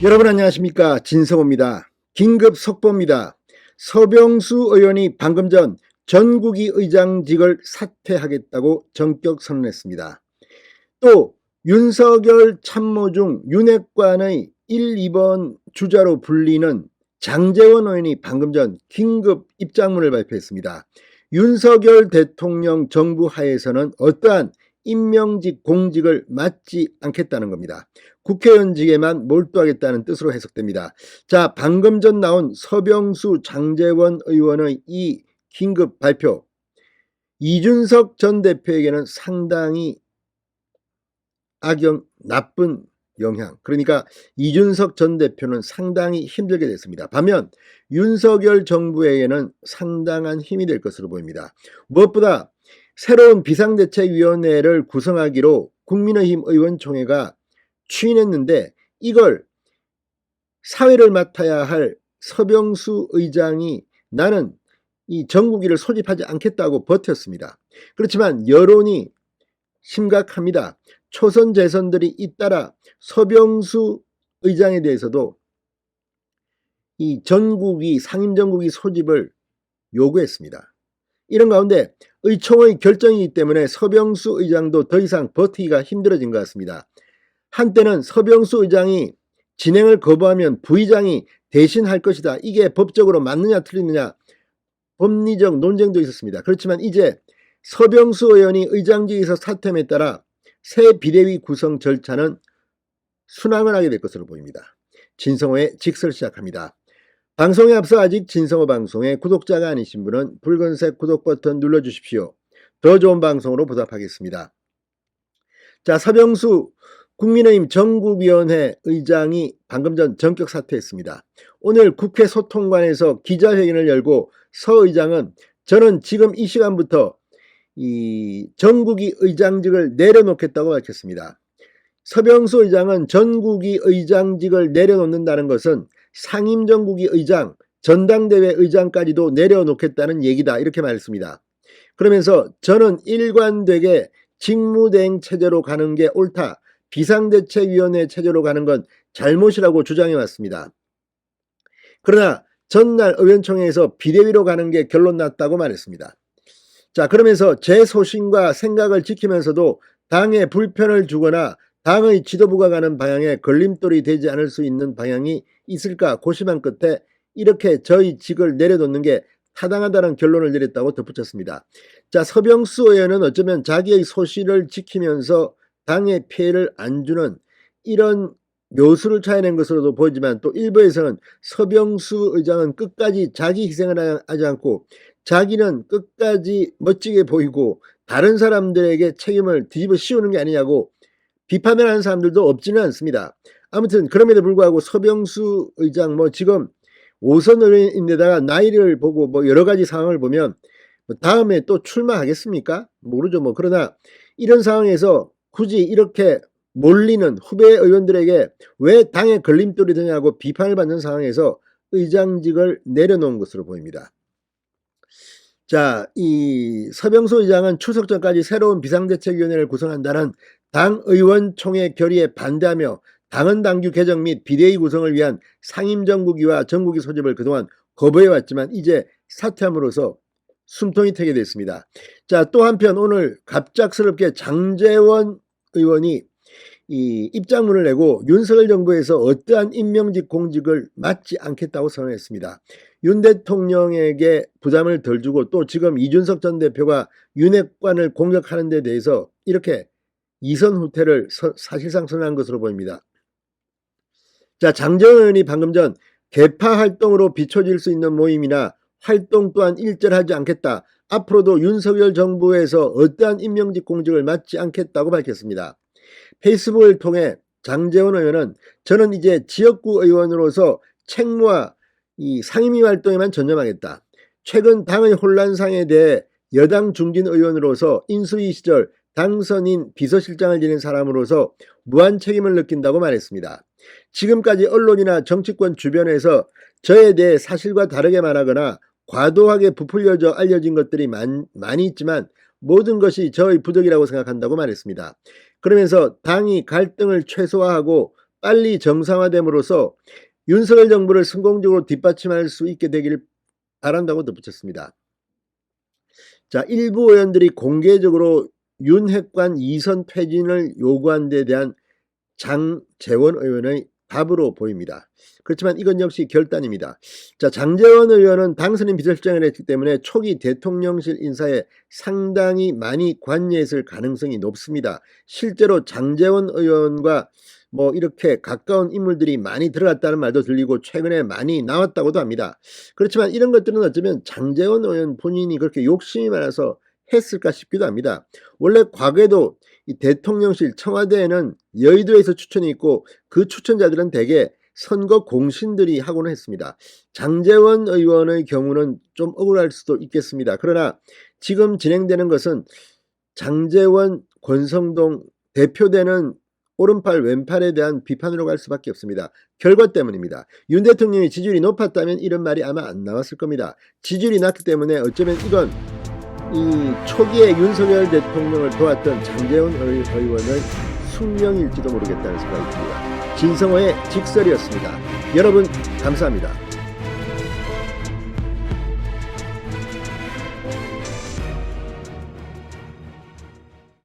여러분 안녕하십니까, 진성호입니다. 긴급 속보입니다. 서병수 의원이 방금 전 전국위 의장직을 사퇴하겠다고 전격 선언했습니다. 또 윤석열 참모 중 윤핵관의 1, 2번 주자로 불리는 장제원 의원이 방금 전 긴급 입장문을 발표했습니다. 윤석열 대통령 정부 하에서는 어떠한 임명직 공직을 맡지 않겠다는 겁니다. 국회의원직에만 몰두하겠다는 뜻으로 해석됩니다. 자, 방금 전 나온 서병수 장제원 의원의 이 긴급 발표, 이준석 전 대표에게는 상당히 나쁜 영향, 그러니까 이준석 전 대표는 상당히 힘들게 됐습니다. 반면 윤석열 정부에게는 상당한 힘이 될 것으로 보입니다. 무엇보다 새로운 비상대책위원회를 구성하기로 국민의힘 의원총회가 추인했는데, 이걸 사회를 맡아야 할 서병수 의장이 나는 이 전국위를 소집하지 않겠다고 버텼습니다. 그렇지만 여론이 심각합니다. 초선 재선들이 잇따라 서병수 의장에 대해서도 이 전국위, 상임전국위 소집을 요구했습니다. 이런 가운데 의총의 결정이기 때문에 서병수 의장도 더 이상 버티기가 힘들어진 것 같습니다. 한때는 서병수 의장이 진행을 거부하면 부의장이 대신할 것이다, 이게 법적으로 맞느냐 틀리느냐 법리적 논쟁도 있었습니다. 그렇지만 이제 서병수 의원이 의장직에서 사퇴함에 따라 새 비대위 구성 절차는 순항을 하게 될 것으로 보입니다. 진성호의 직설 시작합니다. 방송에 앞서 아직 진성호 방송에 구독자가 아니신 분은 붉은색 구독 버튼 눌러주십시오. 더 좋은 방송으로 보답하겠습니다. 자, 서병수 국민의힘 전국위원회 의장이 방금 전 전격 사퇴했습니다. 오늘 국회 소통관에서 기자회견을 열고 서 의장은 저는 지금 이 시간부터 이 전국위 의장직을 내려놓겠다고 밝혔습니다. 서병수 의장은 전국위 의장직을 내려놓는다는 것은 상임전국위 의장, 전당대회 의장까지도 내려놓겠다는 얘기다, 이렇게 말했습니다. 그러면서 저는 일관되게 직무대행 체제로 가는 게 옳다, 비상대책위원회 체제로 가는 건 잘못이라고 주장해 왔습니다. 그러나 전날 의원총회에서 비대위로 가는 게 결론 났다고 말했습니다. 자, 그러면서 제 소신과 생각을 지키면서도 당에 불편을 주거나 당의 지도부가 가는 방향에 걸림돌이 되지 않을 수 있는 방향이 있을까 고심한 끝에 이렇게 저희 직을 내려놓는 게 타당하다는 결론을 내렸다고 덧붙였습니다. 자, 서병수 의원은 어쩌면 자기의 소신을 지키면서 당에 피해를 안 주는 이런 묘수를 찾아낸 것으로도 보이지만, 또 일부에서는 서병수 의장은 끝까지 자기 희생을 하지 않고 자기는 끝까지 멋지게 보이고 다른 사람들에게 책임을 뒤집어 씌우는 게 아니냐고 비판을 하는 사람들도 없지는 않습니다. 아무튼 그럼에도 불구하고 서병수 의장 지금 5선 의원인데다가 나이를 보고 여러 가지 상황을 보면 다음에 또 출마하겠습니까? 모르죠. 그러나 이런 상황에서 굳이 이렇게 몰리는 후배 의원들에게 왜 당에 걸림돌이 되냐고 비판을 받는 상황에서 의장직을 내려놓은 것으로 보입니다. 자, 이 서병수 의장은 추석 전까지 새로운 비상대책위원회를 구성한다는 당 의원총회 결의에 반대하며 당헌 당규 개정 및 비대위 구성을 위한 상임전국위와 전국위 소집을 그동안 거부해왔지만 이제 사퇴함으로써 숨통이 트게 됐습니다. 자, 또 한편 오늘 갑작스럽게 장제원 의원이 이 입장문을 내고 윤석열 정부에서 어떠한 임명직 공직을 맡지 않겠다고 선언했습니다. 윤 대통령에게 부담을 덜 주고 또 지금 이준석 전 대표가 윤핵관을 공격하는 데 대해서 이렇게 이선 후퇴를 사실상 선언한 것으로 보입니다. 자, 장제원 의원이 방금 전 개파 활동으로 비춰질 수 있는 모임이나 활동 또한 일절하지 않겠다, 앞으로도 윤석열 정부에서 어떠한 임명직 공직을 맡지 않겠다고 밝혔습니다. 페이스북을 통해 장제원 의원은 저는 이제 지역구 의원으로서 책무와 이 상임위 활동에만 전념하겠다. 최근 당의 혼란상에 대해 여당 중진 의원으로서 인수위 시절 당선인 비서실장을 지낸 사람으로서 무한 책임을 느낀다고 말했습니다. 지금까지 언론이나 정치권 주변에서 저에 대해 사실과 다르게 말하거나 과도하게 부풀려져 알려진 것들이 많이 있지만 모든 것이 저의 부족이라고 생각한다고 말했습니다. 그러면서 당이 갈등을 최소화하고 빨리 정상화됨으로써 윤석열 정부를 성공적으로 뒷받침할 수 있게 되길 바란다고 덧붙였습니다. 자, 일부 의원들이 공개적으로 윤핵관 2선 퇴진을 요구한 데 대한 장제원 의원의 답으로 보입니다. 그렇지만 이건 역시 결단입니다. 자, 장제원 의원은 당선인 비서실장을 했기 때문에 초기 대통령실 인사에 상당히 많이 관여했을 가능성이 높습니다. 실제로 장제원 의원과 이렇게 가까운 인물들이 많이 들어갔다는 말도 들리고 최근에 많이 나왔다고도 합니다. 그렇지만 이런 것들은 어쩌면 장제원 의원 본인이 그렇게 욕심이 많아서 했을까 싶기도 합니다. 원래 과거에도 이 대통령실 청와대에는 여의도에서 추천이 있고 그 추천자들은 대개 선거 공신들이 하고는 했습니다. 장제원 의원의 경우는 좀 억울할 수도 있겠습니다. 그러나 지금 진행되는 것은 장제원, 권성동 대표되는 오른팔 왼팔에 대한 비판으로 갈 수밖에 없습니다. 결과 때문입니다. 윤 대통령의 지지율이 높았다면 이런 말이 아마 안 나왔을 겁니다. 지지율이 낮기 때문에 어쩌면 이건 이 초기에 윤석열 대통령을 도왔던 장제원 의원의 숙명일지도 모르겠다는 생각이 듭니다. 진성호의 직설이었습니다. 여러분 감사합니다.